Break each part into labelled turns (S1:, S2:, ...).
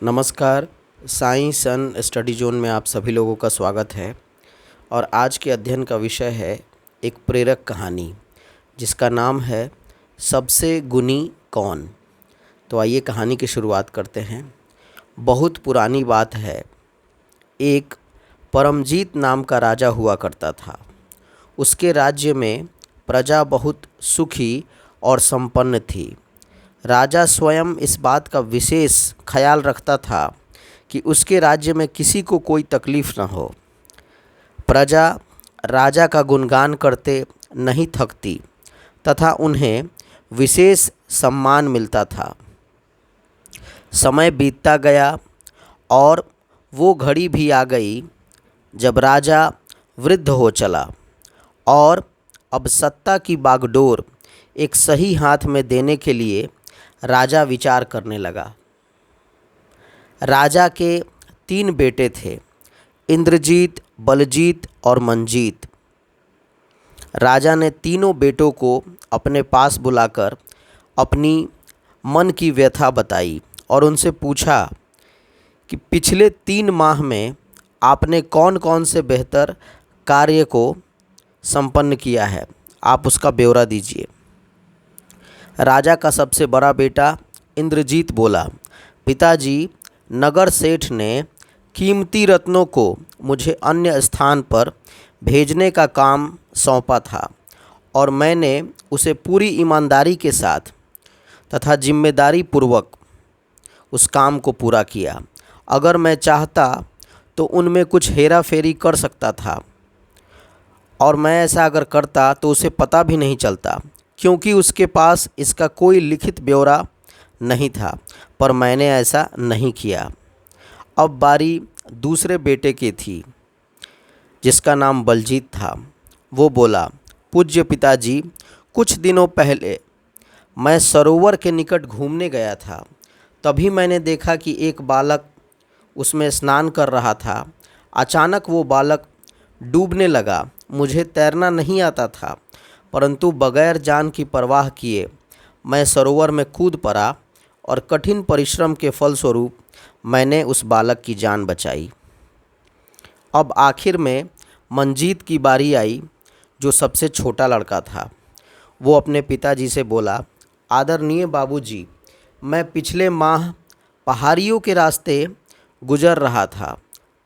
S1: नमस्कार। Science and study zone में आप सभी लोगों का स्वागत है। और आज के अध्ययन का विषय है एक प्रेरक कहानी जिसका नाम है सबसे गुणी कौन। तो आइए कहानी की शुरुआत करते हैं। बहुत पुरानी बात है। एक परमजीत नाम का राजा हुआ करता था। उसके राज्य में प्रजा बहुत सुखी और संपन्न थी। राजा स्वयं इस बात का विशेष ख्याल रखता था कि उसके राज्य में किसी को कोई तकलीफ़ न हो। प्रजा राजा का गुणगान करते नहीं थकती तथा उन्हें विशेष सम्मान मिलता था। समय बीतता गया और वो घड़ी भी आ गई जब राजा वृद्ध हो चला और अब सत्ता की बागडोर एक सही हाथ में देने के लिए राजा विचार करने लगा। राजा के 3 बेटे थे, इंद्रजीत, बलजीत और मंजीत। राजा ने तीनों बेटों को अपने पास बुलाकर अपनी मन की व्यथा बताई और उनसे पूछा कि पिछले 3 माह में आपने कौन कौन से बेहतर कार्य को संपन्न किया है, आप उसका ब्यौरा दीजिए। राजा का सबसे बड़ा बेटा इंद्रजीत बोला, पिताजी, नगर सेठ ने कीमती रत्नों को मुझे अन्य स्थान पर भेजने का काम सौंपा था और मैंने उसे पूरी ईमानदारी के साथ तथा जिम्मेदारी पूर्वक उस काम को पूरा किया। अगर मैं चाहता तो उनमें कुछ हेरा फेरी कर सकता था और मैं ऐसा अगर करता तो उसे पता भी नहीं चलता, क्योंकि उसके पास इसका कोई लिखित ब्यौरा नहीं था। पर मैंने ऐसा नहीं किया। अब बारी दूसरे बेटे की थी जिसका नाम बलजीत था। वो बोला, पूज्य पिताजी, कुछ दिनों पहले मैं सरोवर के निकट घूमने गया था। तभी मैंने देखा कि एक बालक उसमें स्नान कर रहा था। अचानक वो बालक डूबने लगा। मुझे तैरना नहीं आता था, परंतु बगैर जान की परवाह किए मैं सरोवर में कूद पड़ा और कठिन परिश्रम के फलस्वरूप मैंने उस बालक की जान बचाई। अब आखिर में मंजीत की बारी आई, जो सबसे छोटा लड़का था। वो अपने पिताजी से बोला, आदरणीय बाबूजी, मैं पिछले माह पहाड़ियों के रास्ते गुजर रहा था।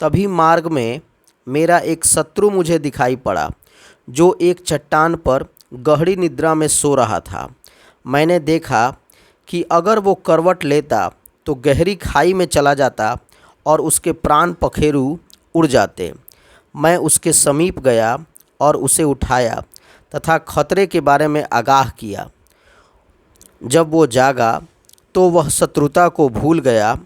S1: तभी मार्ग में मेरा एक शत्रु मुझे दिखाई पड़ा, जो एक चट्टान पर गहरी निद्रा में सो रहा था। मैंने देखा कि अगर वो करवट लेता तो गहरी खाई में चला जाता और उसके प्राण पखेरु उड़ जाते। मैं उसके समीप गया और उसे उठाया तथा खतरे के बारे में आगाह किया। जब वो जागा तो वह शत्रुता को भूल गया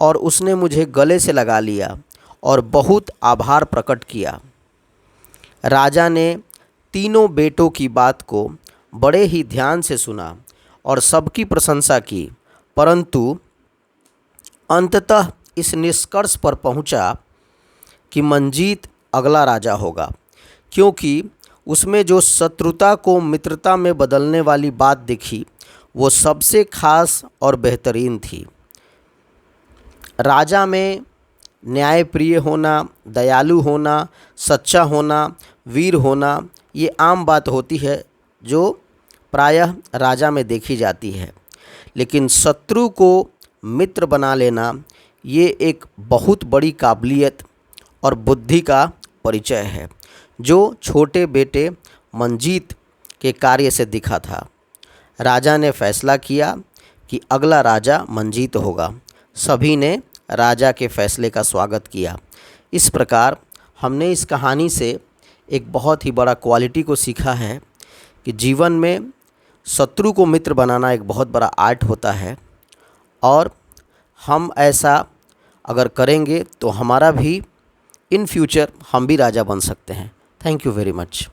S1: और उसने मुझे गले से लगा लिया और बहुत आभार प्रकट किया। राजा ने तीनों बेटों की बात को बड़े ही ध्यान से सुना और सबकी प्रशंसा की, परंतु अंततः इस निष्कर्ष पर पहुंचा कि मंजीत अगला राजा होगा, क्योंकि उसमें जो शत्रुता को मित्रता में बदलने वाली बात दिखी वो सबसे खास और बेहतरीन थी। राजा में न्यायप्रिय होना, दयालु होना, सच्चा होना, वीर होना, ये आम बात होती है जो प्रायः राजा में देखी जाती है। लेकिन शत्रु को मित्र बना लेना ये एक बहुत बड़ी काबिलियत और बुद्धि का परिचय है, जो छोटे बेटे मंजीत के कार्य से दिखा था। राजा ने फैसला किया कि अगला राजा मंजीत होगा। सभी ने राजा के फैसले का स्वागत किया। इस प्रकार हमने इस कहानी से एक बहुत ही बड़ा क्वालिटी को सीखा है कि जीवन में शत्रु को मित्र बनाना एक बहुत बड़ा आर्ट होता है और हम ऐसा अगर करेंगे तो हमारा भी इन फ्यूचर हम भी राजा बन सकते हैं। Thank you very much.